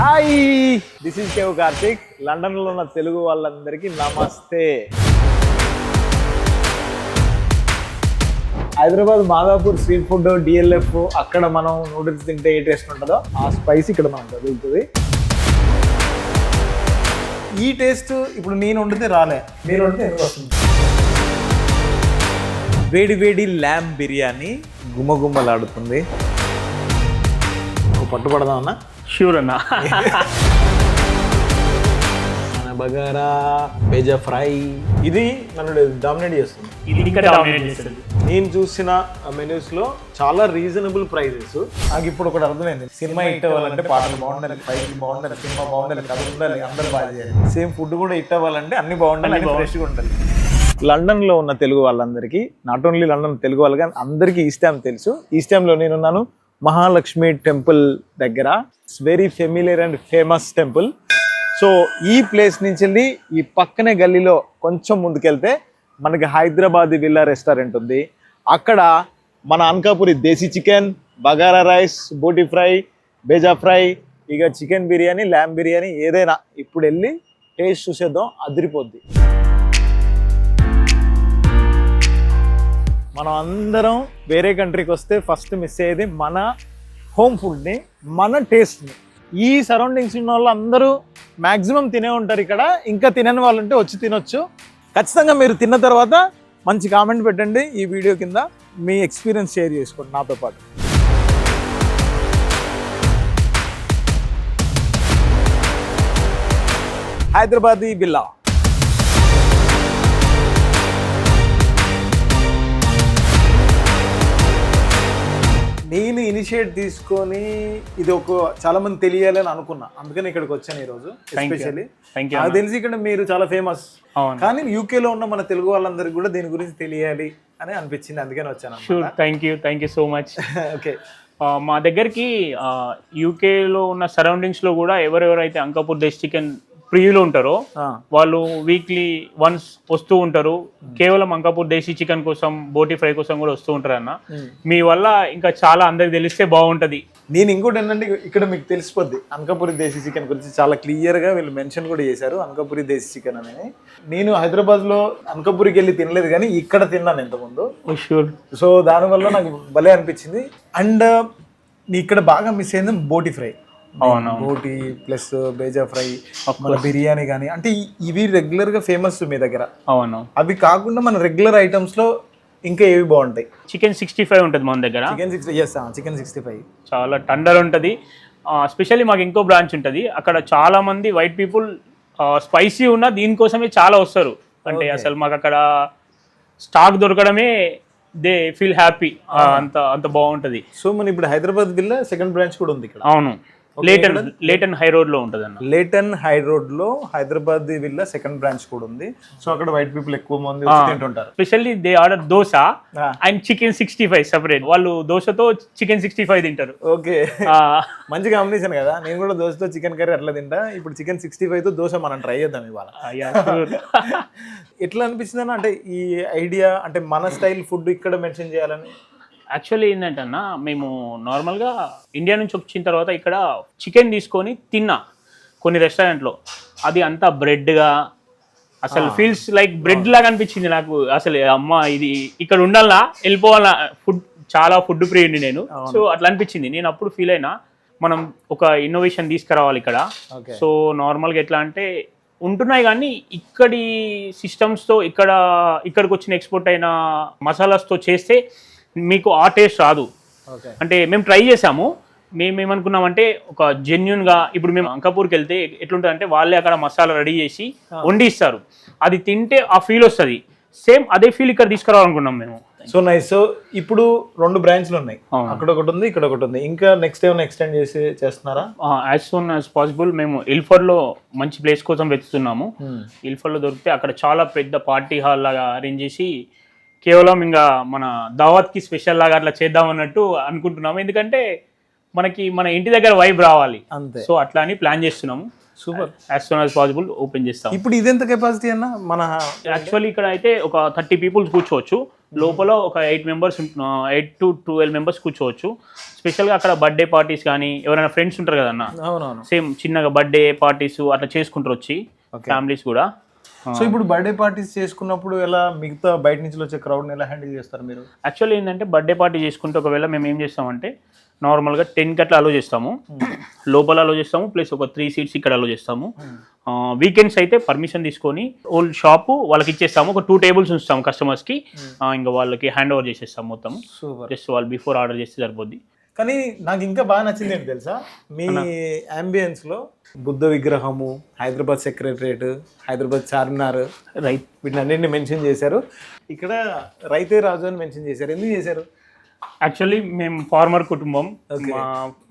Hi, this is cave Karthik. లండన్లో ఉన్న తెలుగు వాళ్ళందరికీ నమస్తే. Hyderabad Madhapur street food DLF, అక్కడ మనం నూడిల్స్ తింటే ఏ టేస్ట్ ఉంటుందో ఆ స్పైస్ ఇక్కడ మనం తగులుతుంది. ఈ టేస్ట్ ఇప్పుడు నేను వండితే రాలే, నేను వండితే ఎందుకు వస్తుంది? వేడి వేడి ల్యామ్ బిర్యానీ గుమ్మగుమ్మలాడుతుంది. పట్టుపడదాం అన్న? షూర్ అన్న. బగారా, బేజా ఫ్రై, ఇది నన్ను డామినేట్ చేస్తుంది. ఇది ఇక్కడ డామినేట్ చేస్తుంది. నేను చూసిన మెనూస్ లో చాలా రీజనబుల్ ప్రైజెస్. నాకు ఇప్పుడు ఒకటి అర్థమైంది, సినిమా హిట్ అవ్వాలంటే పాటలు బాగుండాలి, ఫైట్లు బాగుండాలి, సినిమా బాగుండాలి, కథ ఉండాలి, అందరూ బాగా చేయాలి. సేమ్ ఫుడ్ కూడా హిట్ అవ్వాలంటే అన్ని బాగుండాలి, అన్ని ఫ్రెష్గా ఉండాలి. లండన్ లో ఉన్న తెలుగు వాళ్ళందరికీ, నాట్ ఓన్లీ లండన్ తెలుగు వాళ్ళు కానీ అందరికీ ఈస్ట్ హ్యామ్ తెలుసు. ఈస్ట్ హ్యామ్ లో నేనున్నాను మహాలక్ష్మి టెంపుల్ దగ్గర. It's very familiar and famous temple. So ఈ ప్లేస్ నుంచి వెళ్ళి ఈ పక్కనే గల్లీలో కొంచెం ముందుకెళ్తే మనకి హైదరాబాద్ విల్లా రెస్టారెంట్ ఉంది. అక్కడ మన అనకాపురి దేశీ చికెన్, బగారా రైస్, బోటి ఫ్రై, బేజా ఫ్రై, ఇక చికెన్ బిర్యానీ, ల్యామ్ బిర్యానీ ఏదైనా ఇప్పుడు వెళ్ళి టేస్ట్ చూసేద్దాం, అదిరిపోద్ది. మనం అందరం వేరే కంట్రీకి వస్తే ఫస్ట్ మిస్ అయ్యేది మన హోమ్ ఫుడ్ని, మన టేస్ట్ని. ఈ సరౌండింగ్స్ ఉన్న వాళ్ళు అందరూ మ్యాక్సిమం తినే ఉంటారు ఇక్కడ. ఇంకా తినని వాళ్ళు ఉంటే వచ్చి తినొచ్చు. ఖచ్చితంగా మీరు తిన్న తర్వాత మంచి కామెంట్ పెట్టండి ఈ వీడియో కింద, మీ ఎక్స్పీరియన్స్ షేర్ చేసుకోండి నాతో పాటు. హైదరాబాదీ బిల్లా. నేను ఇనిషియేట్ తీసుకొని ఇది ఒక చాలా మంది తెలియాలని అనుకున్నా, అందుకని ఇక్కడికి వచ్చాను ఈరోజు. ఎస్పెషల్లీ నాకు తెలిసి ఇక్కడ మీరు చాలా ఫేమస్, కానీ యూకేలో ఉన్న మన తెలుగు వాళ్ళందరికీ కూడా దీని గురించి తెలియాలి అని అనిపించింది, అందుకని వచ్చాను. Thank you so much. Okay, మా దగ్గరికి యూకేలో ఉన్న సరౌండింగ్స్లో కూడా ఎవరెవరైతే అంకాపూర్ దేశ్ చికెన్ ప్రియులు ఉంటారో వాళ్ళు వీక్లీ వన్స్ వస్తూ ఉంటారు. కేవలం అంకాపూర్ దేశీ చికెన్ కోసం, బోటి ఫ్రై కోసం కూడా వస్తూ ఉంటారు అన్న. మీ వల్ల ఇంకా చాలా అందరికి తెలిస్తే బాగుంటది. నేను ఇంకోటి ఏంటంటే, ఇక్కడ మీకు తెలిసిపోద్ది అంకాపురి దేశీ చికెన్ గురించి చాలా క్లియర్గా వీళ్ళు మెన్షన్ కూడా చేశారు, అంకాపురి దేశీ చికెన్ అని. నేను హైదరాబాద్లో అంకాపురికి వెళ్ళి తినలేదు, కానీ ఇక్కడ తిన్నాను ఇంతకుముందు. సో దానివల్ల నాకు భలే అనిపించింది. అండ్ ఇక్కడ బాగా మిస్ అయింది బోటి ఫ్రై. బోటి ప్లస్ బేజా ఫ్రై, మన బిర్యానీ కానీ, అంటే ఇవి రెగ్యులర్ గా ఫేమస్ మీ దగ్గర. అవును, అవి కాకుండా మన రెగ్యులర్ ఐటమ్స్ లో ఇంకా ఏవి బాగుంటాయి? చికెన్ 65 ఉంటుంది మన దగ్గర. చికెన్ 65 చాలా టండర్ ఉంటుంది. స్పెషల్లీ మాకు ఇంకో బ్రాంచ్ ఉంటుంది, అక్కడ చాలా మంది వైట్ పీపుల్ స్పైసీ ఉన్న దీనికోసమే చాలా వస్తారు. అంటే అసలు మాకు అక్కడ స్టాక్ దొరకడమే దే ఫీల్ హ్యాపీ, అంత బాగుంటుంది. సో మన ఇప్పుడు హైదరాబాద్ విల్లా సెకండ్ బ్రాంచ్ కూడా ఉంది ఇక్కడ. అవును, లేటన్ హై రోడ్ లో ఉంటుంది అన్న. లేటన్ హై రోడ్ లో హైదరాబాద్ విల్లా సెకండ్ బ్రాంచ్ కూడా ఉంది. సో అక్కడ వైట్ పీపుల్ ఎక్కువ మంది తింటుంటారు. Specially they order dosa and chicken 65 separate. వాళ్ళు దోశతో చికెన్ 65 తింటారు. ఓకే, మంచి కాంబినేషన్ కదా. నేను కూడా దోశతో చికెన్ కర్రీ అట్లా తింటా. ఇప్పుడు చికెన్ 65 తో దోశ మనం ట్రై చేద్దాం ఇవాళ. ఎట్లా అనిపిస్తుంది అన్న, అంటే ఈ ఐడియా, అంటే మన స్టైల్ ఫుడ్ ఇక్కడ మెన్షన్ చేయాలని? యాక్చువల్లీ ఏంటంటే అన్న, మేము నార్మల్గా ఇండియా నుంచి వచ్చిన తర్వాత ఇక్కడ చికెన్ తీసుకొని తిన్నా కొన్ని రెస్టారెంట్లో. అది అంతా బ్రెడ్గా అసలు ఫీల్స్ లైక్ బ్రెడ్ లాగా అనిపించింది నాకు. అసలు అమ్మ ఇది ఇక్కడ ఉండాలా, వెళ్ళిపోవాలా. చాలా ఫుడ్ ప్రియుడిని నేను. సో అట్లా అనిపించింది. నేను అప్పుడు ఫీల్ అయినా మనం ఒక ఇన్నోవేషన్ తీసుకురావాలి ఇక్కడ. సో నార్మల్గా ఎట్లా అంటే ఉంటున్నాయి, కానీ ఇక్కడి సిస్టమ్స్తో ఇక్కడికి వచ్చిన ఎక్స్పోర్ట్ అయిన మసాలాస్తో చేస్తే మీకు ఆ టేస్ట్ రాదు. అంటే మేము ట్రై చేసాము. మేము ఏమనుకున్నామంటే ఒక జెన్యున్గా, ఇప్పుడు మేము అంకాపూర్కి వెళ్తే ఎట్లుంటుంది అంటే వాళ్ళే అక్కడ మసాలా రెడీ చేసి వండి ఇస్తారు. అది తింటే ఆ ఫీల్ వస్తుంది. సేమ్ అదే ఫీల్ ఇక్కడ తీసుకురావాలనుకున్నాం మేము. So nice. సో ఇప్పుడు 2 బ్రాంచ్లు ఉన్నాయి, అక్కడ ఒకటి ఉంది, ఇక్కడ ఒకటి ఉంది. ఇంకా నెక్స్ట్ ఏమైనా ఎక్స్టెండ్ చేస్తున్నారా? యాజ్ సూన్ యాజ్ పాసిబుల్ మేము ఇల్ఫర్డ్లో మంచి ప్లేస్ కోసం వెతుకుతున్నాము. ఇల్ఫర్డ్లో దొరికితే అక్కడ చాలా పెద్ద పార్టీ హాల్ లాగా అరేంజ్ చేసి కేవలం ఇంకా మన దావత్కి స్పెషల్ లాగా అట్లా చేద్దాం అన్నట్టు అనుకుంటున్నాము. ఎందుకంటే మనకి మన ఇంటి దగ్గర వైబ్ రావాలి అంతే. సో అట్లా అని ప్లాన్ చేస్తున్నాము. Super. As soon as possible open చేస్తాం. ఇప్పుడు ఇదెంత కెపాసిటీ అన్న? మన యాక్చువల్లీ ఇక్కడ అయితే ఒక 30 పీపుల్స్ కూర్చోవచ్చు. లోపల ఒక 8 to 12 మెంబర్స్ కూర్చోవచ్చు. స్పెషల్గా అక్కడ బర్త్డే పార్టీస్ కానీ ఎవరైనా ఫ్రెండ్స్ ఉంటారు కదన్న, అవునవును. సేమ్ చిన్నగా బర్త్డే పార్టీస్ అట్లా చేసుకుంటారు వచ్చి ఫ్యామిలీస్ కూడా. సో ఇప్పుడు బర్త్డే పార్టీస్ చేసుకున్నప్పుడు ఎలా మిగతా బయట నుంచి వచ్చే క్రౌడ్ని ఎలా హ్యాండిల్ చేస్తారు మీరు? యాక్చువల్లీ ఏంటంటే బర్త్డే పార్టీ చేసుకుంటే ఒకవేళ మేము ఏం చేస్తామంటే నార్మల్గా 10 అట్లా అలో చేస్తాము, లోపల అలో చేస్తాము, ప్లస్ ఒక 3 seats ఇక్కడ అలో చేస్తాము. వీకెండ్స్ అయితే పర్మిషన్ తీసుకొని ఓల్డ్ షాపు వాళ్ళకి ఇచ్చేస్తాము, ఒక 2 tables ఉంచుతాము కస్టమర్స్కి, ఇంకా వాళ్ళకి హ్యాండ్ ఓవర్ చేసేస్తాము మొత్తం. జస్ట్ వాళ్ళు బిఫోర్ ఆర్డర్ చేస్తే సరిపోద్ది. కానీ నాకు ఇంకా బాగా నచ్చింది ఏంటి తెలుసా, మీ అంబియన్స్లో బుద్ధ విగ్రహము, హైదరాబాద్ సెక్రటరియట్, హైదరాబాద్ చార్మినార్, రైట్, వీటిని అన్నింటినీ మెన్షన్ చేశారు. ఇక్కడ రైతే రాజు అని మెన్షన్ చేశారు. ఎందుకు చేశారు? యాక్చువల్లీ మేము ఫార్మర్ కుటుంబం,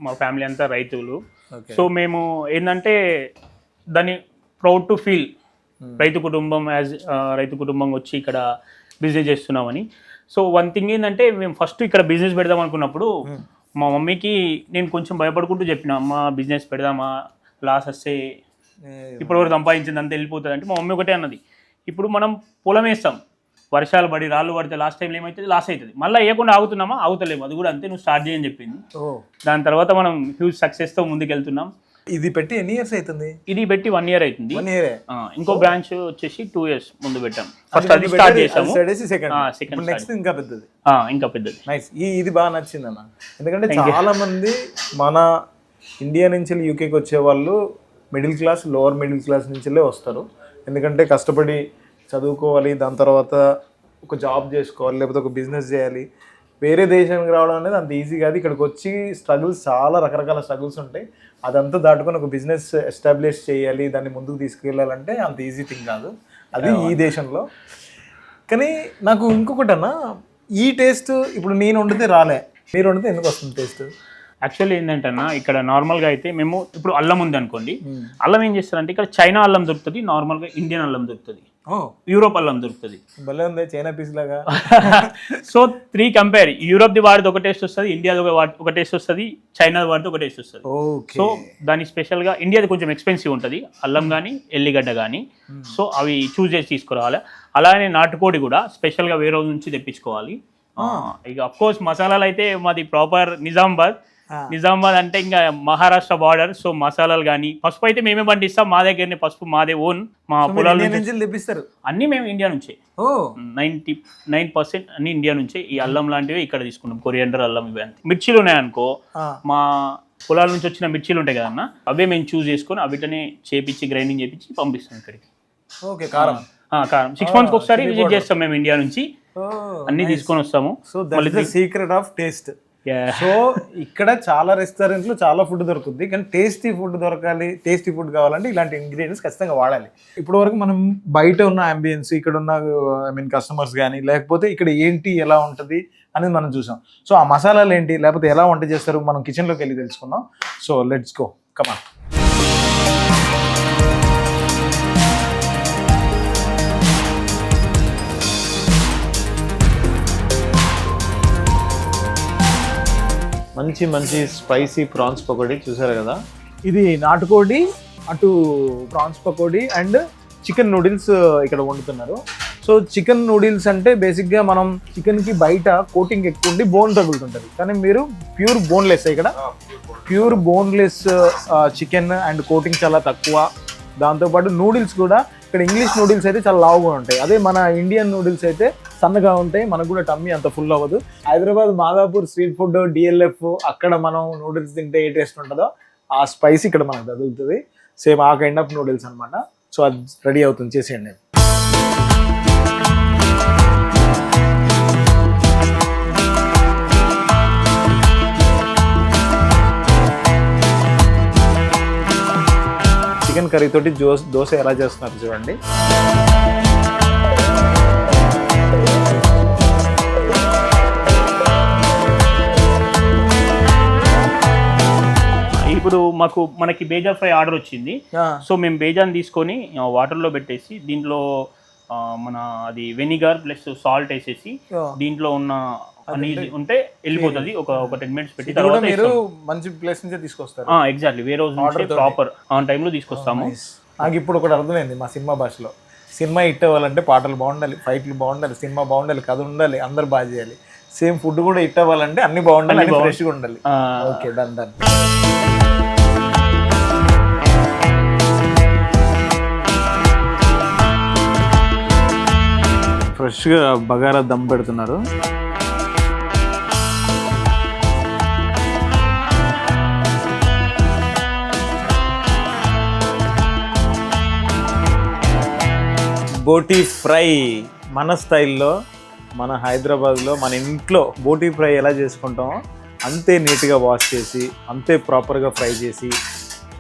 మా ఫ్యామిలీ అంతా రైతులు. సో మేము ఏంటంటే దాన్ని ప్రౌడ్ టు ఫీల్ రైతు కుటుంబం, రైతు కుటుంబం వచ్చి ఇక్కడ బిజినెస్ చేస్తున్నామని. సో వన్ థింగ్ ఏంటంటే మేము ఫస్ట్ ఇక్కడ బిజినెస్ పెడదాం అనుకున్నప్పుడు మా మమ్మీకి నేను కొంచెం భయపడుకుంటూ చెప్పిన, అమ్మ బిజినెస్ పెడదామా, లాస్ వస్తే ఇప్పటివరకు సంపాదించింది అంతా వెళ్ళిపోతుంది అంటే మా మమ్మీ ఒకటే అన్నది, ఇప్పుడు మనం పొలం వేస్తాం, వర్షాలు పడి రాళ్ళు పడితే లాస్ట్ టైంలో ఏమవుతుంది, లాస్ అవుతుంది, మళ్ళీ వేయకుండా ఆగుతున్నామా, ఆగుతలేము, అది కూడా అంతే, నువ్వు స్టార్ట్ చేయని చెప్పింది. దాని తర్వాత మనం హ్యూజ్ సక్సెస్తో ముందుకెళ్తున్నాం. ఇది పెట్టి ఎన్ని ఇయర్స్ అవుతుంది? ఇది పెట్టి 1 year అవుతుంది. 1 year. ఇంకో బ్రాంచ్ వచ్చేసి 2 years ముందు పెట్టాం. ఫస్ట్ అది స్టార్ట్ చేసాము, సెకండ్ నెక్స్ట్ ఇంకా పెద్దది. ఇంకా పెద్దది. నైస్. ఇది బాగా నచ్చింది అన్న, ఎందుకంటే చాలా మంది మన ఇండియా నుంచి యూకేకి వచ్చే వాళ్ళు middle class, lower middle class నుంచిలే వస్తారు. ఎందుకంటే కష్టపడి చదువుకోవాలి, దాని తర్వాత ఒక జాబ్ చేసుకోవాలి, లేకపోతే ఒక బిజినెస్ చేయాలి. వేరే దేశానికి రావడం అనేది అంత ఈజీ కాదు. ఇక్కడికి వచ్చి స్ట్రగుల్స్, చాలా రకరకాల స్ట్రగుల్స్ ఉంటాయి. అదంతా దాటుకొని ఒక బిజినెస్ ఎస్టాబ్లిష్ చేయాలి, దాన్ని ముందుకు తీసుకెళ్ళాలంటే అంత ఈజీ థింగ్ కాదు, అది ఈ దేశంలో. కానీ నాకు ఇంకొకటి అన్న, ఈ టేస్ట్ ఇప్పుడు నేను వండితే రాలే, మీరు వండితే ఎందుకు వస్తుంది టేస్ట్? యాక్చువల్లీ ఏంటంటే అన్న, ఇక్కడ నార్మల్గా అయితే మేము ఇప్పుడు అల్లం ఉంది అనుకోండి, అల్లం ఏం చేస్తారంటే ఇక్కడ చైనా అల్లం దొరుకుతుంది, నార్మల్గా ఇండియన్ అల్లం దొరుకుతుంది, యూరోప్ అల్లం దొరుకుతుంది. భలే ఉంది, చైనా పీస్ లాగా. సో 3 కంపేర్, యూరోప్ది వాడిది ఒక టేస్ట్ వస్తుంది, ఇండియాది ఒక టేస్ట్ వస్తుంది, చైనా వాడిది ఒక టేస్ట్ వస్తుంది. సో దాని స్పెషల్గా ఇండియాది కొంచెం ఎక్స్పెన్సివ్ ఉంటుంది అల్లం కానీ ఎల్లిగడ్డ కానీ, సో అవి చూస్ చేసి తీసుకురావాలి. అలానే నాటుకోడి కూడా స్పెషల్గా వేరే రోజు నుంచి తెప్పించుకోవాలి. ఇక అఫ్కోర్స్ మసాలాలు అయితే మాది ప్రాపర్ నిజామాబాద్ అంటే ఇంకా మహారాష్ట్ర బార్డర్. సో మసాలాలు కానీ, పసుపు అయితే మేమే పండిస్తాం, మా దగ్గరనే పసుపు, మాదే ఓన్, మా పొలాల నుంచి తెప్పిస్తారు. అన్ని మేము ఇండియా నుంచే, 99% అన్ని ఇండియా నుంచే. ఈ అల్లం లాంటివి ఇక్కడ తీసుకుంటాం, కొరియండర్ అల్లం, ఇవి అంతే. మిర్చీలు ఉన్నాయనుకో, మా పొలాల నుంచి వచ్చిన మిర్చీలు ఉంటాయి కదన్నా, అవే మేము చూస్ చేసుకొని అవిటనే చేపించి గ్రైండింగ్ చేపించి పంపిస్తాం ఇక్కడికి. కారం 6 months ఒకసారి విజిట్ చేస్తాం మేము ఇండియా నుంచి, అన్ని తీసుకొని వస్తాము. Secret of taste. సో ఇక్కడ చాలా రెస్టారెంట్లు చాలా ఫుడ్ దొరుకుతుంది, కానీ టేస్టీ ఫుడ్ దొరకాలి, టేస్టీ ఫుడ్ కావాలంటే ఇలాంటి ఇంగ్రీడియంట్స్ ఖచ్చితంగా వాడాలి. ఇప్పటి వరకు మనం బయట ఉన్న అంబియన్స్, ఇక్కడ ఉన్న కస్టమర్స్ కానీ, లేకపోతే ఇక్కడ ఏంటి ఎలా ఉంటుంది అనేది మనం చూసాం. సో ఆ మసాలాలు ఏంటి, లేకపోతే ఎలా వంట చేస్తారు, మనం కిచెన్లోకి వెళ్ళి తెలుసుకుందాం. So let's go, come on. మంచి మంచి స్పైసీ ప్రాన్స్ పకోడీ చూసారు కదా. ఇది నాటుకోడి, అటు prawns pakoda and chicken noodles ఇక్కడ వండుతున్నారు. సో చికెన్ నూడిల్స్ అంటే బేసిక్గా మనం చికెన్కి బయట కోటింగ్ ఎక్కువ ఉండి బోన్ తగులుతుంటుంది, కానీ మీరు ప్యూర్ బోన్లెస్, ఇక్కడ pure boneless chicken and coating చాలా తక్కువ. దాంతోపాటు నూడిల్స్ కూడా ఇక్కడ ఇంగ్లీష్ నూడిల్స్ అయితే చాలా లావుగా ఉంటాయి, అదే మన ఇండియన్ నూడిల్స్ అయితే సన్నగా ఉంటాయి, మనకు కూడా టమ్మీ అంత ఫుల్ అవ్వదు. Hyderabad Madhapur street food, DLF, అక్కడ మనం నూడిల్స్ తింటే ఏ టేస్ట్ ఉంటుందో ఆ స్పైస్ ఇక్కడ మనకు తగులుతుంది. సేమ్ ఆ కైండ్ ఆఫ్ నూడిల్స్ అనమాట. సో అది రెడీ అవుతుంది, చేసేయండి. చికెన్ కర్రీ తోటి దోశ ఎలా చేస్తున్నారు చూడండి. ఇప్పుడు మనకి బేజా ఫ్రై ఆర్డర్ వచ్చింది. సో మేము బేజాన్ తీసుకొని వాటర్లో పెట్టేసి దీంట్లో మన అది వెనిగర్ ప్లస్ సాల్ట్ వేసేసి దీంట్లో ఉన్న ఉంటే వెళ్ళిపోతుంది. ఒక 10 minutes పెట్టి తర్వాత మీరు మంచి ప్లేస్ నుంచే తీసుకొస్తారు. ఎగ్జాక్ట్లీ, వేరే రోజు ప్రాపర్ ఆన్ టైంలో తీసుకొస్తాము. నాకు ఇప్పుడు ఒకటి అర్థమైంది మా సినిమా భాషలో. సినిమా హిట్ అవ్వాలంటే పాటలు బాగుండాలి, ఫైట్లు బాగుండాలి, సినిమా బాగుండాలి, కథ ఉండాలి, అందరు బాగా చేయాలి. సేమ్ ఫుడ్ కూడా హిట్ అవ్వాలంటే అన్ని బాగుండాలి, అన్ని ఫ్రెష్గా ఉండాలి. Okay, done done. ఫ్రెష్గా బగారా దమ్ పెడుతున్నారు. బోటీ ఫ్రై మన స్టైల్లో, మన హైదరాబాద్లో మన ఇంట్లో బోటీ ఫ్రై ఎలా చేసుకుంటామో అంతే నీట్గా వాష్ చేసి, అంతే ప్రాపర్గా ఫ్రై చేసి,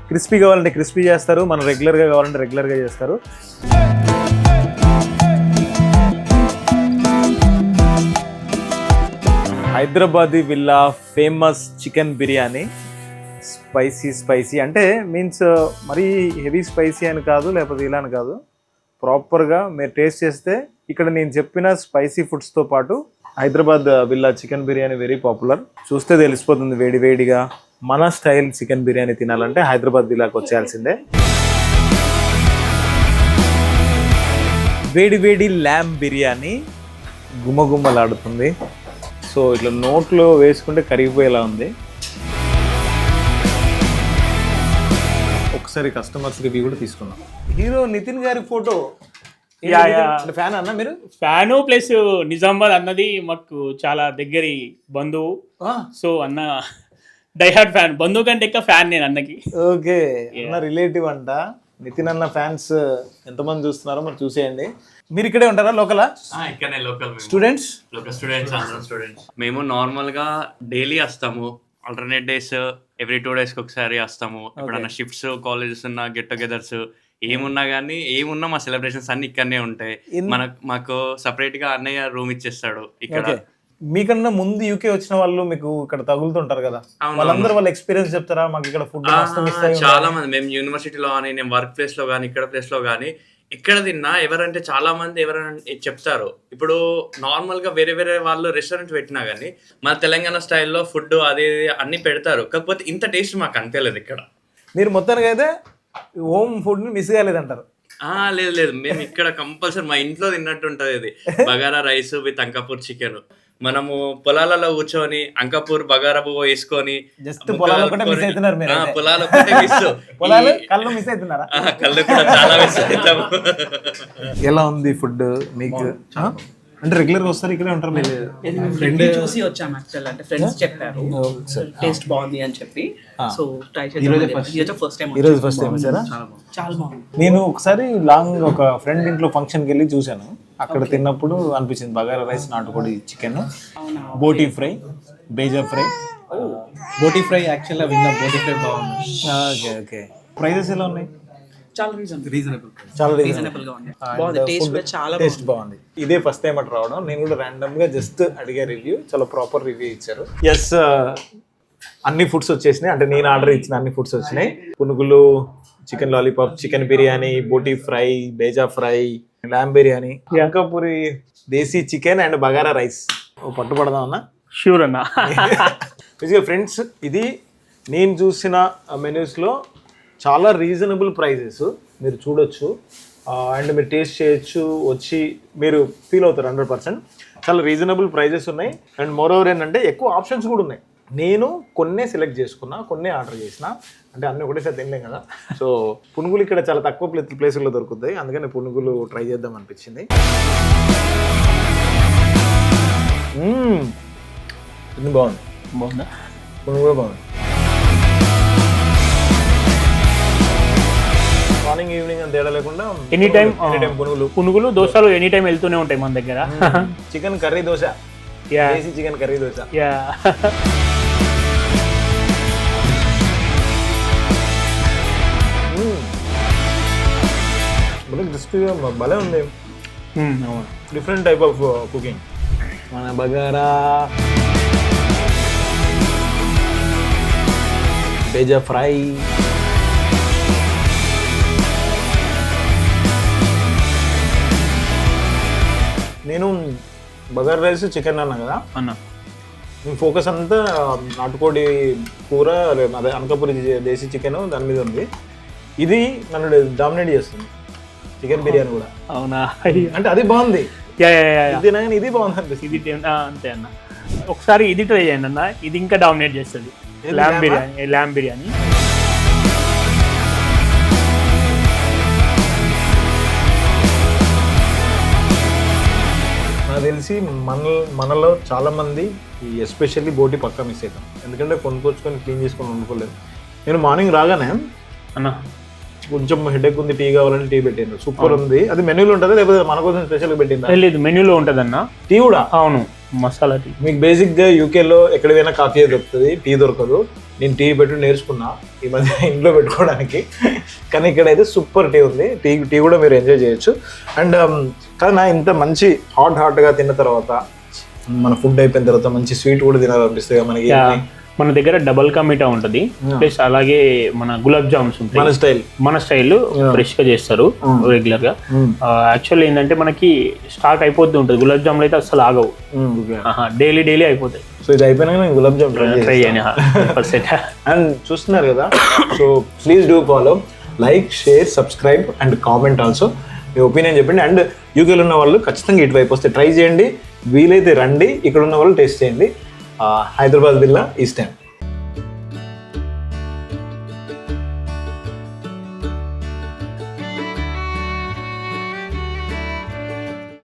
క్రిస్పీ కావాలంటే క్రిస్పీ చేస్తారు, మనం రెగ్యులర్గా కావాలంటే రెగ్యులర్గా చేస్తారు. Hyderabadi villa famous chicken biryani. Spicy అంటే మీన్స్ మరీ హెవీ స్పైసీ అని కాదు, లేకపోతే ఇలా అని కాదు. ప్రాపర్గా మీరు టేస్ట్ చేస్తే ఇక్కడ నేను చెప్పిన స్పైసీ ఫుడ్స్తో పాటు Hyderabad villa chicken biryani very popular. చూస్తే తెలిసిపోతుంది వేడి వేడిగా. మన స్టైల్ చికెన్ బిర్యానీ తినాలంటే హైదరాబాద్ విల్లాకి వచ్చేయాల్సిందే. వేడి వేడి ల్యామ్ బిర్యానీ గుమ్మగుమ్మలాడుతుంది. సో ఇట్లా నోట్లో వేసుకుంటే కరిగిపోయేలా ఉంది. ఒకసారి కస్టమర్స్ రివ్యూ కూడా తీసుకున్నాం. హీరో నితిన్ గారి ఫోటో ఫ్యాన్ అన్న మీరు? ఫ్యాను ప్లస్ నిజామాబాద్ అన్నది మాకు చాలా దగ్గరి బంధువు. సో అన్న డైహార్డ్ ఫ్యాన్, బంధువు కంటే ఎక్కువ ఫ్యాన్ నేను అన్నకి. ఓకే, అన్న రిలేటివ్ అంట. నితిన్ అన్న ఫ్యాన్స్ ఎంతమంది చూస్తున్నారో మరి చూసేయండి. మీరు ఇక్కడే ఉంటారా? లోకలా? ఇక్కడనే లోకల్ స్టూడెంట్స్. అందరం స్టూడెంట్స్. మేము నార్మల్ గా డైలీ వస్తాము, ఆల్టర్నేట్ డేస్ ఎవ్రీ 2 days కి ఒకసారి వస్తాము. ఎప్పుడన్నా షిఫ్ట్స్, కాలేజెస్ ఉన్నా, గెట్ టుగెదర్స్ ఏమున్నా కానీ ఏమున్నా మా సెలబ్రేషన్స్ అన్ని ఇక్కడనే ఉంటాయి. మాకు సపరేట్ గా అన్నయ్య రూమ్ ఇచ్చేస్తాడు ఇక్కడ. మీకన్నా ముందు యూకే వచ్చిన వాళ్ళు మీకు ఇక్కడ తగులుతుంటారు కదా, వాళ్ళందరూ వాళ్ళ ఎక్స్పీరియన్స్ చెప్తారా? మాకు ఇక్కడ ఫుడ్ చాలా మంది, మేము యూనివర్సిటీలో కానీ, నేను వర్క్ ప్లేస్ లో కానీ, ఇక్కడ ప్లేస్ లో కానీ ఎక్కడ తిన్నా ఎవరంటే చాలా మంది ఎవరైనా చెప్తారు. ఇప్పుడు నార్మల్ గా వేరే వేరే వాళ్ళు రెస్టారెంట్ పెట్టినా కానీ మన తెలంగాణ స్టైల్లో ఫుడ్ అది అన్ని పెడతారు, కాకపోతే ఇంత టేస్ట్ మాకు అనిపించలేదు ఇక్కడ. మీరు మొత్తానికి అయితే హోమ్ ఫుడ్ ని మిస్ కాలేదంటారు? లేదు, మేము ఇక్కడ కంపల్సరీ మా ఇంట్లో తిన్నట్టు ఉంటది. ఇది bagara rice with Ankapur chicken. మనము పొలాలలో కూర్చొని అంకాపూర్ బగారా పువ్వు వేసుకొని కళ్ళు కూడా చాలా మిస్ అవుతాము. ఎలా ఉంది ఫుడ్ మీకు? అంటే రెగ్యులర్ గా వస్తారు, ఇక్కడే ఉంటారు? చూసి వచ్చాము యాక్చువల్, అంటే ఫ్రెండ్స్ చెప్పారు టేస్ట్ బాగుంది అని చెప్పి. సో ట్రై చేద్దాం. ఫస్ట్ టైం చాలా బాగుంది. నేను ఒకసారి లాంగ్ ఒక ఫ్రెండ్ ఇంట్లో ఫంక్షన్ కి వెళ్ళి చూసాను. అక్కడ తిన్నప్పుడు అనిపించింది బగారా రైస్, నాటుకోడి chicken, boti fry, bheja fry. Boti fry యాక్చువల్గా విన్నా, బోటీ ఫ్రై బాగుంది. Okay okay. ప్రైజెస్ ఎలా ఉన్నాయి? చాలా రీజనబుల్ గా ఉంది. బాగుంది, టేస్ట్ కూడా చాలా టేస్ట్ బాగుంది. ఇదే ఫస్ట్ టైం అటు రావడం. నేను కూడా ర్యాండమ్ గా జస్ట్ అడిగా రివ్యూ, చాలా ప్రాపర్ రివ్యూ ఇచ్చారు. ఎస్, అన్ని ఫుడ్స్ వచ్చేసినాయి. అంటే నేను ఆర్డర్ ఇచ్చిన అన్ని ఫుడ్స్ వచ్చినాయి. పునుగులు, chicken lollipop, chicken biryani, boti fry, bheja fry, lamb biryani, అంకాపూరి desi chicken and bagara rice. పట్టుబడదాం అన్న? షూర్ అన్న. ఫ్రెండ్స్, ఇది నేను చూసిన మెనూస్లో చాలా రీజనబుల్ ప్రైజెస్. మీరు చూడొచ్చు అండ్ మీరు టేస్ట్ చేయొచ్చు, వచ్చి మీరు ఫీల్ అవుతారు 100%. చాలా రీజనబుల్ ప్రైజెస్ ఉన్నాయి. అండ్ మోర్ ఓవర్ ఏంటంటే ఎక్కువ ఆప్షన్స్ కూడా ఉన్నాయి. నేను కొన్నే సెలెక్ట్ చేసుకున్నా, కొన్నే ఆర్డర్ చేసిన. అంటే అన్నీ ఒకటేసారి తినలేం కదా. సో పునుగులు ఇక్కడ చాలా తక్కువ ప్లేసుల్లో దొరుకుతాయి, అందుకని పునుగులు ట్రై చేద్దాం అనిపించింది. ఇది బాగుందా? పునుగు బాగుంది. మార్నింగ్ ఈవినింగ్ అని తేడా లేకుండా ఎనీ టైం పునుగులు, దోశలు ఎనీ టైం వెళ్తూనే ఉంటాయి మన దగ్గర. Chicken curry dosa, chicken curry dosa. క్రిస్పీగా భలే ఉంది. Different type of cooking. మన బగారా, బేజా ఫ్రై, నేను బగారా రైస్, చికెన్ అన్నా కదా అన్న. నేను ఫోకస్ అంతా నాటుకోడి కూర, అదే అనకాపూరి దేశీ చికెన్ దాని మీద ఉంది. ఇది నన్ను డామినేట్ చేస్తుంది. చికెన్ బిర్యానీ కూడా. అవునా? అంటే అది బాగుంది, యా యా యా యా. ఇది తినగానే ఇది బాగుంది అనిపిస్తుంది. ఇది అంతే అన్న. ఒకసారి ఇది ట్రై చేయండి అన్న, ఇది ఇంకా డామినేట్ చేస్తుంది. ల్యాంబ్ బిర్యానీ. నాకు తెలిసి మనలో చాలా మంది ఎస్పెషల్లీ బోటి పక్కా మిస్ అవుతాం, ఎందుకంటే కొనుక్కొచ్చుకొని క్లీన్ చేసుకొని వండుకోలేదు. నేను మార్నింగ్ రాగానే అన్న కొంచెం హెడేక్ ఉంది, టీ కావాలంటే టీ పెట్టిండు, సూపర్ ఉంది. అది మెనూలో ఉంటుంది లేకపోతే మన కోసం స్పెషల్గా పెట్టిందా? లేదు, మెన్యూలో ఉంటుంది అన్న టీ కూడా. అవును, మసాలా టీ. మీకు బేసిక్గా యూకేలో ఎక్కడైనా కాఫీ దొరుకుతుంది, టీ దొరకదు. నేను టీ పెట్టి నేర్చుకున్నా ఈ మధ్య ఇంట్లో పెట్టుకోవడానికి, కానీ ఇక్కడైతే సూపర్ టీ ఉంది. టీ కూడా మీరు ఎంజాయ్ చేయొచ్చు. అండ్ కానీ ఇంత మంచి హాట్గా తిన్న తర్వాత మన ఫుడ్ అయిపోయిన తర్వాత మంచి స్వీట్ కూడా తినాలనిపిస్తుంది మనకి. మన దగ్గర డబల్ కా మీఠా ఉంటుంది, ప్లస్ అలాగే మన గులాబ్ జామున్స్ ఉంటాయి. మన స్టైల్ ఫ్రెష్ గా చేస్తారు రెగ్యులర్ గా. యాక్చువల్ ఏంటంటే మనకి స్టాక్ అయిపోతూ ఉంటుంది, గులాబ్ జాములు అయితే అసలు ఆగవు, డైలీ అయిపోతాయి. సో ఇది అయిపోయినా నేను గులాబ్ జామ్ ట్రై చేయండి. అండ్ చూస్తున్నారు కదా, so please do follow, like, share, subscribe and comment also. Me opinion చెప్పండి. అండ్ యూకేలో ఉన్న వాళ్ళు ఖచ్చితంగా ఇటువైపు వస్తే ట్రై చేయండి, వీలైతే రండి, ఇక్కడ ఉన్న వాళ్ళు టేస్ట్ చేయండి. హైదరాబాద్ బిల్లా ఈస్ట్ టైం.